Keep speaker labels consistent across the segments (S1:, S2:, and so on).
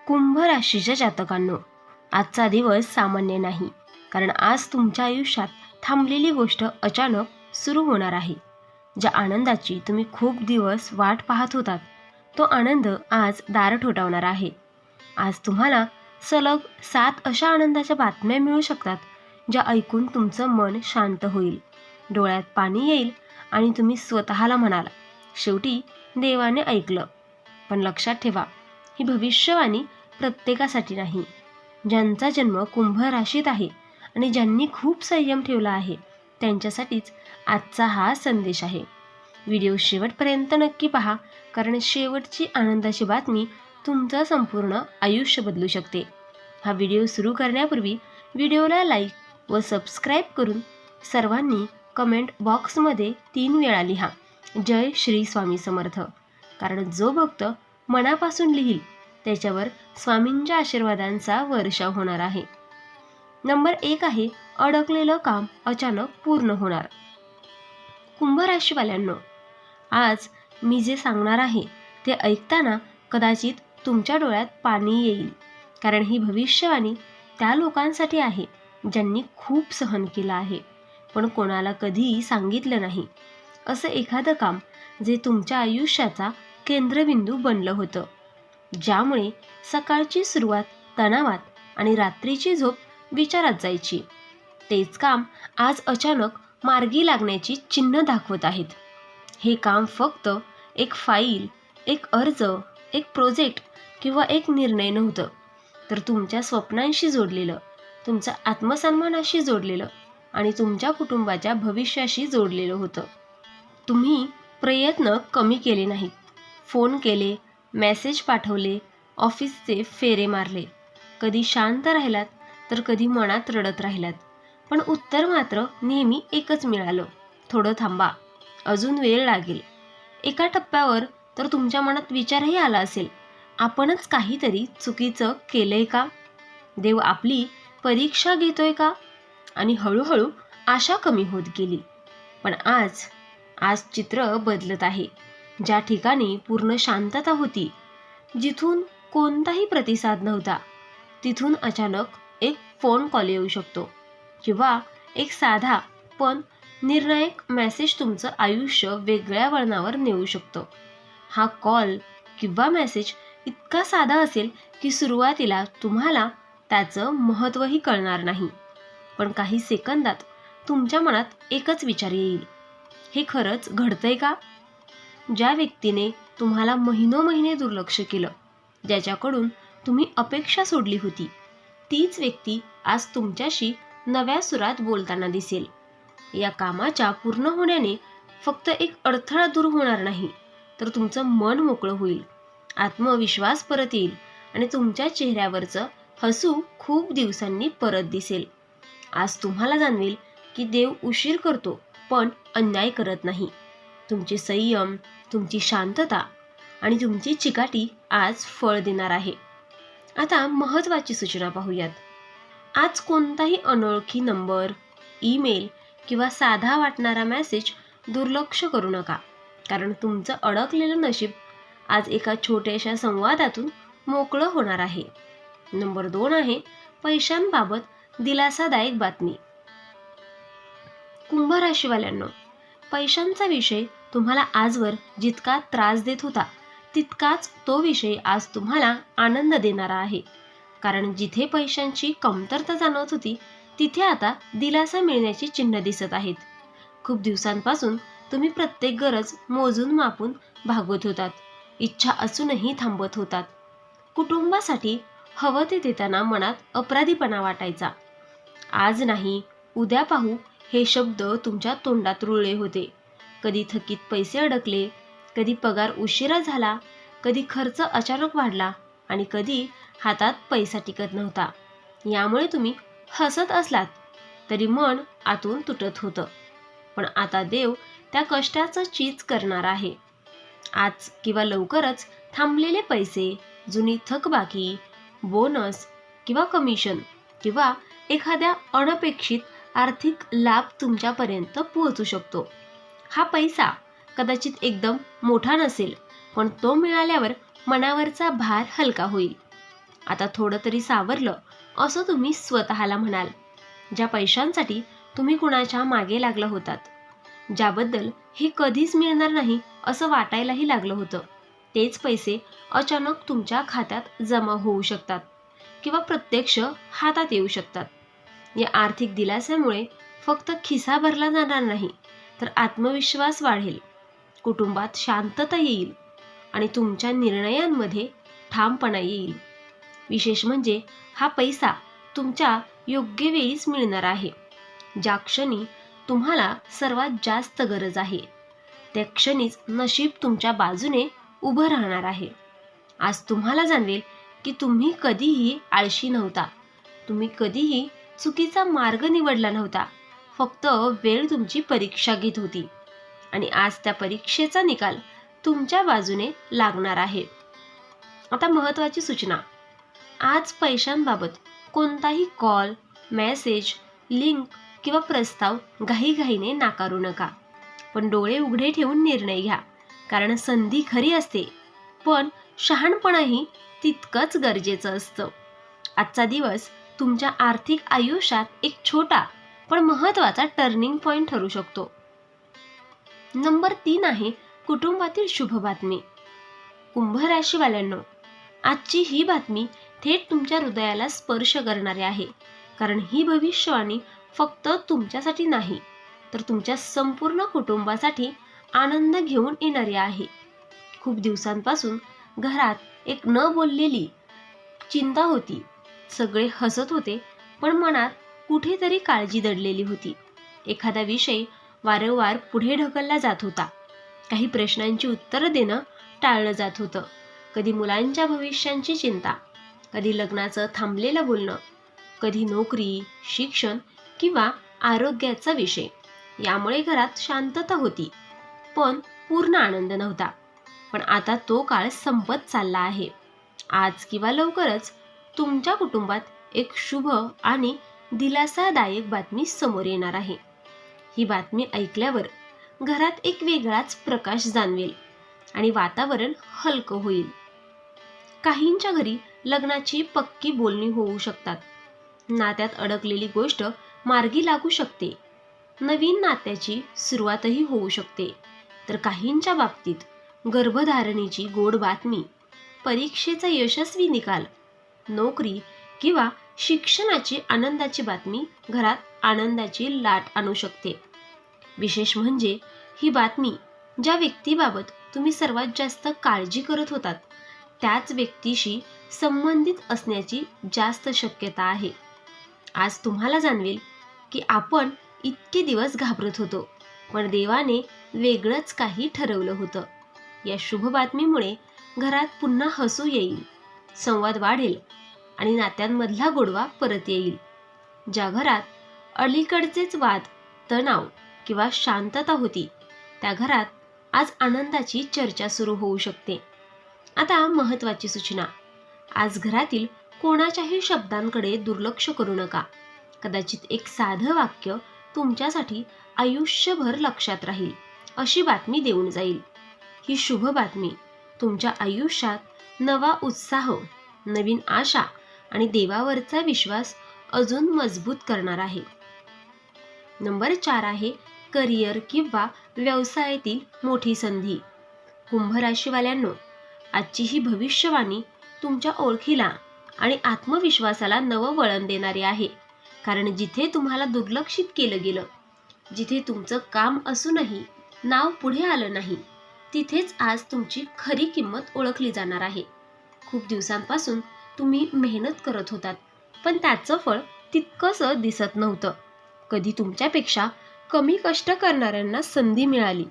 S1: कुंभ राशीच्या जातकांनो, आजचा दिवस सामान्य नाही. कारण आज तुमच्या आयुष्यात थांबलेली गोष्ट अचानक सुरू होणार आहे. ज्या आनंदाची तुम्ही खूप दिवस वाट पाहत होतात, तो आनंद आज दार ठोठावणार आहे. आज तुम्हाला सलग 7 अशा आनंदाच्या बातम्या मिळू शकतात, ज्या ऐकून तुमचं मन शांत होईल, डोळ्यात पाणी येईल आणि तुम्ही स्वतःला म्हणाल, शेवटी देवाने ऐकलं. पण लक्षात ठेवा, ही भविष्यवाणी प्रत्येकासाठी नाही. ज्यांचा जन्म कुंभ राशीत आहे आणि ज्यांनी खूप संयम ठेवला आहे, त्यांच्यासाठीच आजचा हा संदेश आहे. व्हिडिओ शेवटपर्यंत नक्की पहा, कारण शेवटची आनंदाची बातमी तुमचं संपूर्ण आयुष्य बदलू शकते. हा व्हिडिओ सुरू करण्यापूर्वी व्हिडिओला लाईक व सबस्क्राईब करून सर्वांनी कमेंट बॉक्समध्ये 3 वेळा लिहा, जय श्री स्वामी समर्थ. कारण जो भक्त मनापासून लिहिल, त्याच्यावर स्वामींच्या आशीर्वादांचा वर्षाव होणार आहे. नंबर 1 आहे, अडकलेलं काम अचानक पूर्ण होणार. कुंभ राशीवाल्यांनो, आज मी जे सांगणार आहे ते ऐकताना कदाचित तुमच्या डोळ्यात पाणी येईल. कारण ही भविष्यवाणी त्या लोकांसाठी आहे ज्यांनी खूप सहन केलं आहे, पण कोणाला कधीही सांगितलं नाही. असं एखादं काम जे तुमच्या आयुष्याचा केंद्रबिंदू बनलं होतं, ज्यामुळे सकाळची सुरुवात तणावात आणि रात्रीची झोप विचारात जायची. तेच काम आज अचानक मार्गी लागण्याची चिन्ह दाखवत आहेत. हे काम फक्त एक फाईल, एक अर्ज, एक प्रोजेक्ट किंवा एक निर्णय नव्हतं, तर तुमच्या स्वप्नांशी जोडलेलं, तुमच्या आत्मसन्मानाशी जोडलेलं आणि तुमच्या कुटुंबाच्या भविष्याशी जोडलेलं होतं. तुम्ही प्रयत्न कमी केले नाहीत, फोन केले, मेसेज पाठवले, ऑफिसचे फेरे मारले, कधी शांत राहिलात तर कधी मनात रडत राहिलात, पण उत्तर मात्र नेहमी एकच मिळालं, थोडं थांबा, अजून वेळ लागेल. एका टप्प्यावर तर तुमच्या मनात विचारही आला असेल, आपणच काहीतरी चुकीचं केलंय का? देव आपली परीक्षा घेतोय का? आणि हळूहळू आशा कमी होत गेली. पण आज चित्र बदलत आहे. ज्या ठिकाणी पूर्ण शांतता होती, जिथून कोणताही प्रतिसाद नव्हता, तिथून अचानक एक फोन कॉल येऊ शकतो किंवा एक साधा पण निर्णायक मेसेज तुमचं आयुष्य वेगळ्या वळणावर नेऊ शकतो. हा कॉल किंवा मेसेज इतका साधा असेल की सुरुवातीला तुम्हाला त्याचं महत्त्वही कळणार नाही, पण काही सेकंदात तुमच्या मनात एकच विचार येईल, हे खरंच घडतंय का? ज्या व्यक्तीने तुम्हाला महिनोमहिने दुर्लक्ष केलं, ज्याच्याकडून तुम्ही अपेक्षा सोडली होती, तीच व्यक्ती आज तुमच्याशी नव्या सुरात बोलताना दिसेल. या कामाच्या पूर्ण होण्याने फक्त एक अडथळा दूर होणार नाही, तर तुमचं मन मोकळं होईल, आत्मविश्वास परत येईल आणि तुमच्या चेहऱ्यावरचं हसू खूप दिवसांनी परत दिसेल. आज तुम्हाला जाणवेल की देव उशीर करतो पण अन्याय करत नाही. तुमचे संयम, तुमची शांतता आणि तुमची चिकाटी आज फळ देणार आहे. आता महत्त्वाची सूचना पाहूयात. आज कोणताही अनोळखी नंबर, ईमेल किंवा साधा वाटणारा मेसेज दुर्लक्ष करू नका, कारण तुमचं अडकलेलं नशीब आज एका छोट्याशा संवादातून मोकळं होणार आहे. नंबर 2 आहे, पैशांबाबत दिलासादायक बातमी. कुंभ राशीवाल्यांनो, पैशांचा विषय तुम्हाला आजवर जितका त्रास देत होता, तितकाच तो विषय आज तुम्हाला आनंद देणारा आहे. कारण जिथे पैशांची कमतरता जाणवत होती, तिथे आता दिलासा मिळण्याची चिन्ह दिसत आहेत. खूप दिवसांपासून तुम्ही प्रत्येक गरज मोजून मापून भागवत होतात, इच्छा असूनही थांबत होतात. कुटुंबासाठी हवं ते देताना मनात अपराधीपणा वाटायचा. आज नाही, उद्या पाहू, हे शब्द तुमच्या तोंडात रुळले होते. कधी थकीत पैसे अडकले, कधी पगार उशिरा झाला, कधी खर्च अचानक वाढला आणि कधी हातात पैसा टिकत नव्हता. यामुळे तुम्ही हसत असलात तरी मन आतून तुटत होतं. पण आता देव त्या कष्टाचं चीज करणार आहे. आज किंवा लवकरच थांबलेले पैसे, जुनी थकबाकी, बोनस किंवा कमिशन किंवा एखाद्या अनपेक्षित आर्थिक लाभ तुमच्यापर्यंत पोहोचू शकतो. हा पैसा कदाचित एकदम मोठा नसेल, पण तो मिळाल्यावर मनावरचा भार हलका होईल. आता थोडं तरी सावरलं असं तुम्ही स्वतःला म्हणाल. ज्या पैशांसाठी तुम्ही कुणाच्या मागे लागला होतात, ज्याबद्दल हे कधीच मिळणार नाही असं वाटायलाही लागलं होतं, तेच पैसे अचानक तुमच्या खात्यात जमा होऊ शकतात किंवा प्रत्यक्ष हातात येऊ शकतात. या आर्थिक दिलासामुळे फक्त खिसा भरला जाणार नाही, तर आत्मविश्वास वाढेल, कुटुंबात शांतता येईल आणि तुमच्या निर्णयांमध्ये ठामपणा येईल. विशेष म्हणजे हा पैसा तुमच्या योग्य वेळीच मिळणार आहे. ज्या क्षणी तुम्हाला सर्वात जास्त गरज आहे, त्या क्षणीच नशीब तुमच्या बाजूने उभं राहणार आहे. आज तुम्हाला जाणवेल की तुम्ही कधीही आळशी नव्हता, तुम्ही कधीही चुकीचा मार्ग निवडला नव्हता. फक्त वेळ तुमची परीक्षा घेत होती आणि आज त्या परीक्षेचा निकाल तुमच्या बाजूने लागणार आहे. आता महत्त्वाची सूचना, आज पैशांबाबत कोणताही कॉल, मेसेज, लिंक किंवा प्रस्ताव घाईघाईने नाकारू नका, पण डोळे उघडे ठेवून निर्णय घ्या. कारण संधी खरी असते, पण शहाणपणही तितकंच गरजेचं असतं. आजचा दिवस तुमच्या आर्थिक आयुष्यात एक छोटा पण महत्त्वाचा टर्निंग पॉइंट ठरू शकतो. नंबर 3 आहे कुटुंबातील शुभ बातमी. कुंभ राशीवाल्यांनो, आजची ही बातमी थेट तुमच्या हृदयाला स्पर्श करणारी आहे. कारण ही भविष्यवाणी फक्त तुमच्यासाठी नाही, तर तुमच्या संपूर्ण कुटुंबासाठी आनंद घेऊन येणारी आहे. खूप दिवसांपासून घरात एक न बोललेली चिंता होती. सगळे हसत होते, पण मनात कुठेतरी काळजी दडलेली होती. एखादा विषय वारंवार पुढे ढकलला जात होता. काही प्रश्नांची उत्तरं देणं टाळलं जात होतं. कधी मुलांच्या भविष्याची चिंता, कधी लग्नाचं थांबलेलं बोलणं, कधी नोकरी, शिक्षण किंवा आरोग्याचा विषय. यामुळे घरात शांतता होती, पण पूर्ण आनंद नव्हता. पण आता तो काळ संपत चालला आहे. आज किंवा लवकरच तुमच्या कुटुंबात एक शुभ आणि दिलासादायक बातमी समोर येणार आहे. ही बातमी ऐकल्यावर घरात एक वेगळाच प्रकाश जाणवेल आणि वातावरण हलकं होईल. काहींच्या घरी लग्नाची पक्की बोलणी होऊ शकतात. नात्यात अडकलेली गोष्ट मार्गी लागू शकते. नवीन नात्याची सुरुवातही होऊ शकते. तर काहींच्या बाबतीत गर्भधारणेची गोड बातमी, परीक्षेचा यशस्वी निकाल, नोकरी किंवा शिक्षणाची आनंदाची बातमी घरात आनंदाची लाट आणू शकते. विशेष म्हणजे ही बातमी ज्या व्यक्तीबाबत तुम्ही सर्वात जास्त काळजी करत होतात, त्याच व्यक्तीशी संबंधित असण्याची जास्त शक्यता आहे. आज तुम्हाला जाणवेल की आपण इतके दिवस घाबरत होतो, पण देवाने वेगळंच काही ठरवलं होतं. या शुभ बातमीमुळे घरात पुन्हा हसू येईल, संवाद वाढेल आणि नात्यांमधला गोडवा परत येईल. ज्या घरात अलीकडचेच वाद, तणाव किंवा शांतता होती, त्या घरात आज आनंदाची चर्चा सुरू होऊ शकते. आता महत्त्वाची सूचना, आज घरातील कोणाच्याही शब्दांकडे दुर्लक्ष करू नका. कदाचित एक साधं वाक्य तुमच्यासाठी आयुष्यभर लक्षात राहील अशी बातमी देऊन जाईल. ही शुभ बातमी तुमच्या आयुष्यात नवा उत्साह, नवीन आशा आणि देवावरचा विश्वास अजून मजबूत करणार आहे. नंबर 4 आहे करिअर किंवा व्यवसायातील मोठी संधी. कुंभ राशीवाल्यांनो, आजची ही भविष्यवाणी तुमच्या ओळखीला आणि आत्मविश्वासाला नवं वळण देणारी आहे. कारण जिथे तुम्हाला दुर्लक्षित केलं गेलं, जिथे तुमचं काम असूनही नाव पुढे आलं नाही, तिथेच आज तुमची खरी किंमत ओळखली जाणार आहे. खूप दिवसांपासून तुम्ही मेहनत करत होतात, पण त्याचं फळ तितकंसं दिसत नव्हतं. कधी तुमच्यापेक्षा कमी कष्ट करणाऱ्यांना संधी मिळाली,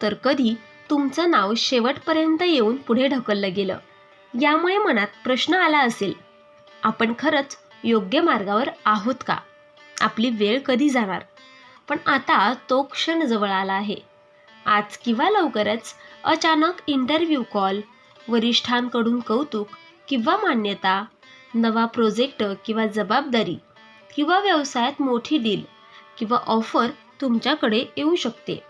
S1: तर कधी तुमचं नाव शेवटपर्यंत येऊन पुढे ढकललं गेलं. यामुळे मनात प्रश्न आला असेल, आपण खरंच योग्य मार्गावर आहोत का? आपली वेळ कधी जाणार? पण आता तो क्षण जवळ आला आहे. आज किंवा लवकरच अचानक इंटरव्ह्यू कॉल, वरिष्ठांकडून कौतुक किंवा मान्यता, नवा प्रोजेक्ट किंवा जबाबदारी किंवा व्यवसायात मोठी डील किंवा ऑफर तुमच्याकडे येऊ शकते.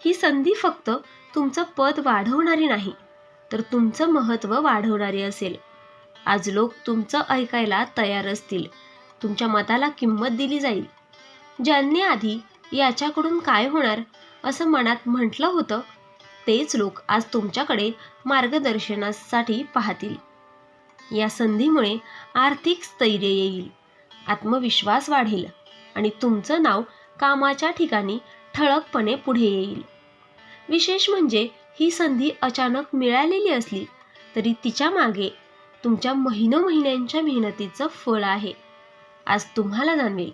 S1: ही संधी फक्त तुमचं पद वाढवणारी नाही, तर तुमचं महत्त्व वाढवणारी असेल. आज लोक तुमचं ऐकायला तयार असतील. तुमच्या मताला किंमत दिली जाईल. ज्यांनी आधी याच्याकडून काय होणार असं मनात म्हटलं होतं, तेच लोक आज तुमच्याकडे मार्गदर्शनासाठी पाहतील. या संधीमुळे आर्थिक स्थैर्य येईल, आत्मविश्वास वाढेल आणि तुमचं नाव कामाच्या ठिकाणी ठळकपणे पुढे येईल. विशेष म्हणजे ही संधी अचानक मिळालेली असली तरी तिच्या मागे तुमच्या महिन्यांच्या मेहनतीचं फळ आहे. आज तुम्हाला जाणवेल,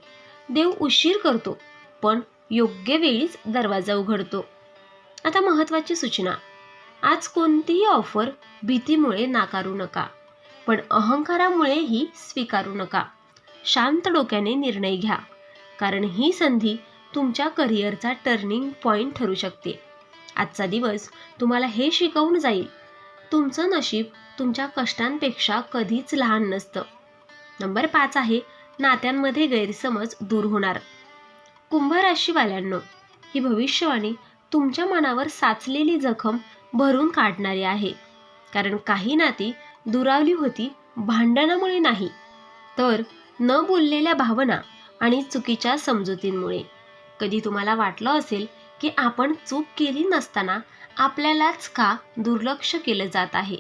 S1: देव उशीर करतो पण योग्य वेळीच दरवाजा उघडतो. आता महत्त्वाची सूचना. आज कोणतीही ऑफर भीतीमुळे नाकारू नका, पण अहंकारामुळेही स्वीकारू नका. शांत डोक्याने निर्णय घ्या, कारण ही संधी तुमच्या करिअरचा टर्निंग पॉइंट ठरू शकते. आजचा दिवस तुम्हाला हे शिकवून जाईल, तुमचं नशीब तुमच्या कष्टांपेक्षा कधीच लहान नसतं. नंबर 5 आहे, नात्यांमध्ये गैरसमज दूर होणार. कुंभ राशीवाल्यांनो, ही भविष्यवाणी तुमच्या मनावर साचलेली जखम भरून काढणारी आहे. कारण काही नाती दुरावली होती भांडणामुळे नाही, तर न बोललेल्या भावना आणि चुकीच्या समजुतींमुळे. कधी तुम्हाला वाटलं असेल की आपण चूक केली नसताना आपल्यालाच का दुर्लक्ष केलं जात आहे,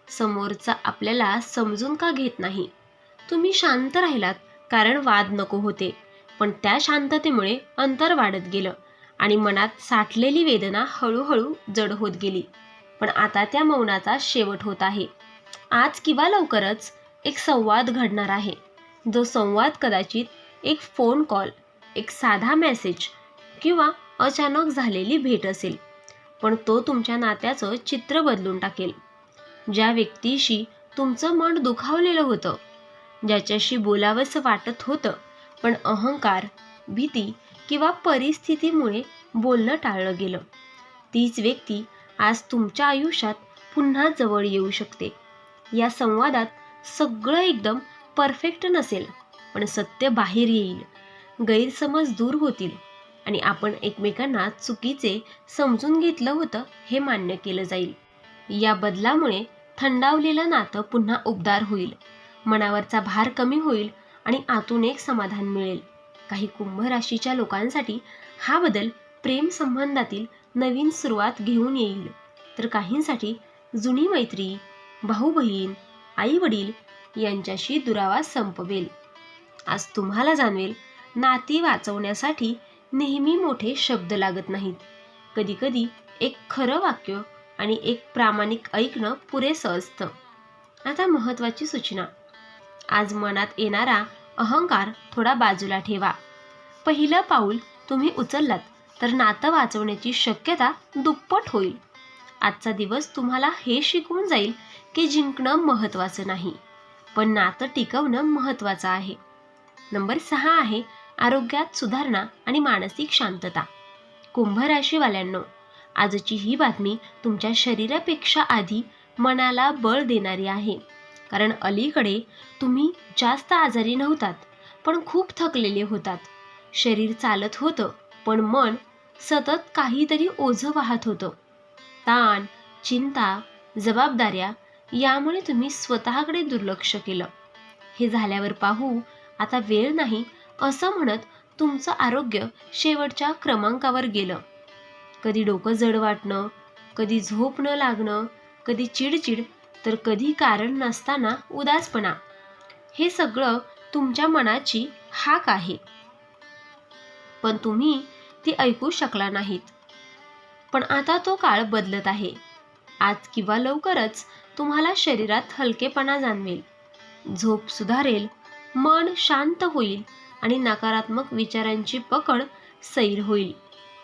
S1: समोरचा आपल्याला समजून का घेत नाही. तुम्ही शांत राहिलात कारण वाद नको होते, पण त्या शांततेमुळे अंतर वाढत गेलं आणि मनात साठलेली वेदना हळूहळू जड होत गेली. पण आता त्या मौनाचा शेवट होत आहे. आज किंवा लवकरच एक संवाद घडणार आहे. जो संवाद कदाचित एक फोन कॉल, एक साधा मेसेज किंवा अचानक झालेली भेट असेल, पण तो तुमच्या नात्याचं चित्र बदलून टाकेल. ज्या व्यक्तीशी तुमचं मन दुखावलेलं होतं, ज्याच्याशी बोलावंसं वाटत होतं पण अहंकार, भीती किंवा परिस्थितीमुळे बोलणं टाळलं गेलं, तीच व्यक्ती आज तुमच्या आयुष्यात पुन्हा जवळ येऊ शकते. या संवादात सगळं एकदम परफेक्ट नसेल, पण सत्य बाहेर येईल, गैरसमज दूर होतील आणि आपण एकमेकांना चुकीचे समजून घेतलं होतं हे मान्य केलं जाईल. या बदलामुळे थंडावलेलं नातं पुन्हा उबदार होईल, मनावरचा भार कमी होईल आणि आतून एक समाधान मिळेल. काही कुंभ राशीच्या लोकांसाठी हा बदल प्रेम संबंधातील नवीन सुरुवात घेऊन येईल, तर काहींसाठी जुनी मैत्री, भाऊ बहीण, आई वडील यांच्याशी दुरावा संपवेल. आज तुम्हाला जाणवेल, नाती वाचवण्यासाठी नेहमी मोठे शब्द लागत नाहीत. कधी कधी एक खरं वाक्य आणि एक प्रामाणिक ऐकणं पुरेसं असतं. आता महत्त्वाची सूचना. आज मनात येणारा अहंकार थोडा बाजूला ठेवा. पहिलं पाऊल तुम्ही उचललात तर नातं वाचवण्याची शक्यता दुप्पट होईल. आजचा दिवस तुम्हाला हे शिकवून जाईल की जिंकणं महत्त्वाचं नाही, पण नातं टिकवणं महत्त्वाचं आहे. नंबर 6 आहे, आरोग्यात सुधारणा आणि मानसिक शांतता. कुंभ राशीवाल्यांनो, आजची ही बातमी तुमच्या शरीरापेक्षा आधी मनाला बळ देणारी आहे. कारण अलीकडे तुम्ही जास्त आजारी नव्हतात, पण खूप थकलेले होतात. शरीर चालत होतं, पण मन सतत काहीतरी ओझं वाहत होतं. ताण, चिंता, जबाबदाऱ्या यामुळे तुम्ही स्वतःकडे दुर्लक्ष केलं. हे झाल्यावर पाहू, आता वेळ नाही असं म्हणत तुमचं आरोग्य शेवटच्या क्रमांकावर गेलं. कधी डोकं जड वाटणं, कधी झोप न लागणं, कधी चिडचिड, तर कधी कारण नसताना उदासपणा. हे सगळं तुमच्या मनाची हाक आहे, पण तुम्ही ती ऐकू शकला नाहीत. पण आता तो काळ बदलत आहे. आज किंवा लवकरच तुम्हाला शरीरात हलकेपणा जाणवेल, झोप सुधारेल, मन शांत होईल आणि नकारात्मक विचारांची पकड सैल होईल.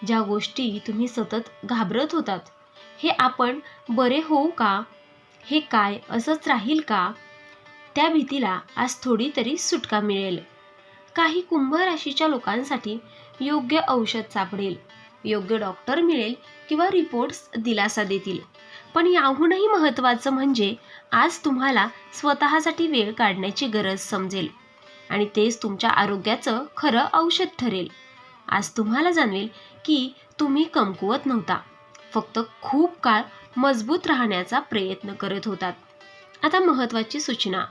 S1: ज्या गोष्टी तुम्ही सतत घाबरत होतात, हे आपण बरे होऊ का, हे काय असंच राहील का, त्या भीतीला आज थोडी तरी सुटका मिळेल. काही कुंभ राशीच्या लोकांसाठी योग्य औषध सापडेल, योग्य डॉक्टर मिळेल किंवा रिपोर्ट्स दिलासा देतील. पण याहूनही महत्त्वाचं म्हणजे आज तुम्हाला स्वतःसाठी वेळ काढण्याची गरज समजेल आणि तेच तुमच्या आरोग्याचं खरं औषध ठरेल. आज तुम्हाला जाणवेल की तुम्ही कमकुवत नव्हता, फक्त खूप काळ मजबूत राहण्याचा प्रयत्न करत होतात. आता महत्त्वाची सूचना.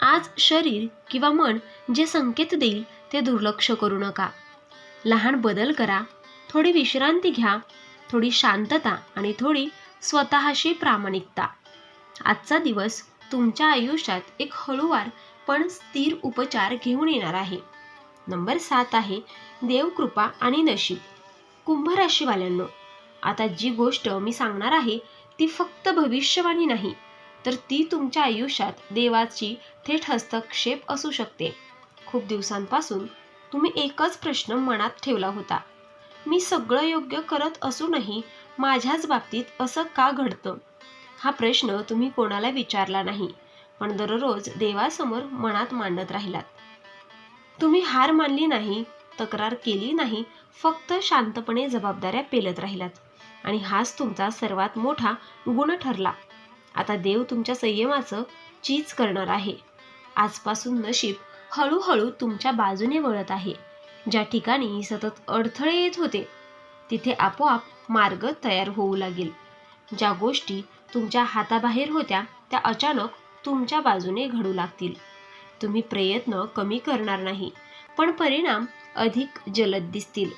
S1: आज शरीर किंवा मन जे संकेत देईल ते दुर्लक्ष करू नका. लहान बदल करा, थोडी विश्रांती घ्या, थोडी शांतता आणि थोडी स्वतःशी प्रामाणिकता. आजचा दिवस तुमच्या आयुष्यात एक हळूवार पण स्थिर उपचार घेऊन येणार आहे. नंबर 7 आहे देवकृपा आणि नशीब. कुंभ राशीवाल्यांनो, आता जी गोष्ट मी सांगणार आहे ती फक्त भविष्यवाणी नाही, तर ती तुमच्या आयुष्यात देवाची थेट हस्तक्षेप असू शकते. खूप दिवसांपासून तुम्ही एकच प्रश्न मनात ठेवला होता, मी सगळं योग्य करत असूनही माझ्याच बाबतीत असं का घडतं? हा प्रश्न तुम्ही कोणाला विचारला नाही, पण दररोज देवासमोर मनात मांडत राहिलात. तुम्ही हार मानली नाही, तक्रार केली नाही, फक्त शांतपणे जबाबदाऱ्या पेलत राहिलात. आणि हाच तुमचा सर्वात मोठा गुण ठरला. आता देव तुमच्या संयमाचं चीज करणार आहे. आजपासून नशीब हळूहळू तुमच्या बाजूने वळत आहे. ज्या ठिकाणी सतत अडथळे येत होते तिथे आपोआप मार्ग तयार होऊ लागेल. ज्या गोष्टी तुमच्या हाताबाहेर होत्या त्या अचानक तुमच्या बाजूने घडू लागतील. तुम्ही प्रयत्न कमी करणार नाही, पण परिणाम अधिक जलद दिसतील.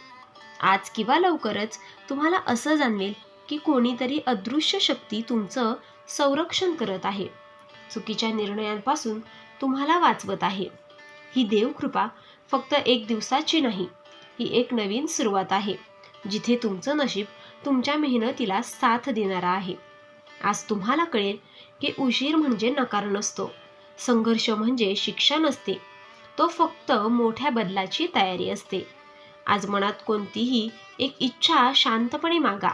S1: आज किंवा लवकरच तुम्हाला असं जाणवेल की कोणीतरी अदृश्य शक्ती तुमचं संरक्षण करत आहे, चुकीच्या निर्णयांपासून तुम्हाला वाचवत आहे. ही देवकृपा फक्त एक दिवसाची नाही, ही एक नवीन सुरुवात आहे, जिथे तुमचं नशीब तुमच्या मेहनतीला साथ देणारा आहे. आज तुम्हाला कळेल की उशीर म्हणजे नकार नसतो, संघर्ष म्हणजे शिक्षा नसते, तो फक्त मोठ्या बदलाची तयारी असते. आज मनात कोणतीही एक इच्छा शांतपणे मागा.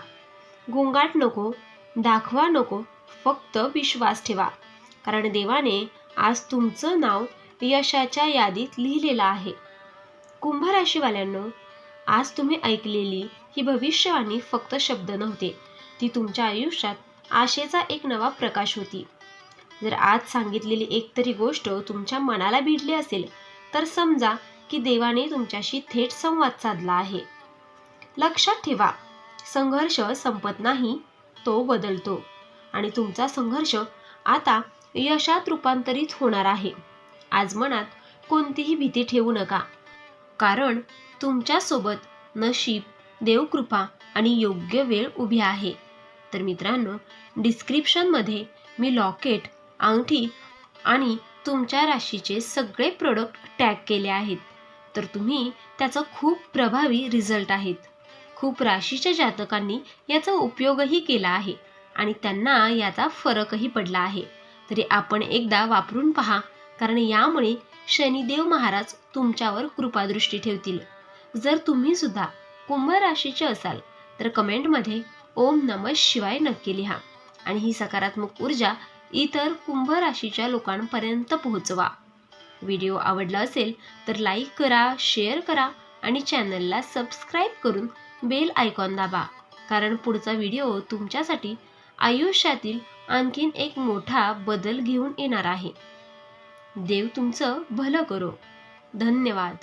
S1: गोंगाट नको, दाखवा नको, फक्त विश्वास ठेवा. कारण देवाने आज तुमचं नाव यशाच्या यादीत लिहिलेलं आहे. कुंभ राशीवाल्यांनो, आज तुम्ही ऐकलेली ही भविष्यवाणी फक्त शब्द नव्हते, ती तुमच्या आयुष्यात आशेचा एक नवा प्रकाश होती. जर आज सांगितलेली एकतरी गोष्ट तुमच्या मनाला भिडली असेल तर समजा की देवाने तुमच्याशी थेट संवाद साधला आहे. लक्षात ठेवा, संघर्ष संपत नाही, तो बदलतो. आणि तुमचा संघर्ष आता यशात रूपांतरित होणार आहे. आज मनात कोणतीही भीती ठेवू नका, कारण तुमच्यासोबत नशीब, देवकृपा आणि योग्य वेळ उभी आहे. तर मित्रांनो, डिस्क्रिप्शनमध्ये मी लॉकेट, अंगठी आणि तुमच्या राशीचे सगळे प्रोडक्ट टॅग केले आहेत, तर तुम्ही त्याचा खूप प्रभावी रिझल्ट आहेत. खूप राशीच्या जातकांनी याचा उपयोगही केला आहे आणि त्यांना याचा फरकही पडला आहे. तरी आपण एकदा वापरून पहा, कारण यामुळे शनिदेव महाराज तुमच्यावर कृपादृष्टी ठेवतील. जर तुम्ही सुद्धा कुंभ राशीचे असाल तर कमेंटमध्ये ओम नमः शिवाय नक्की लिहा आणि ही सकारात्मक ऊर्जा इतर कुंभ राशीच्या लोकांपर्यंत पोहोचवा. व्हिडिओ आवडला असेल तर लाईक करा, शेअर करा आणि चॅनलला सबस्क्राईब करून बेल आयकॉन दाबा, कारण पुढचा व्हिडिओ तुमच्यासाठी आयुष्यातील आणखीन एक मोठा बदल घेऊन येणार आहे. देव तुमचं भलं करो. धन्यवाद.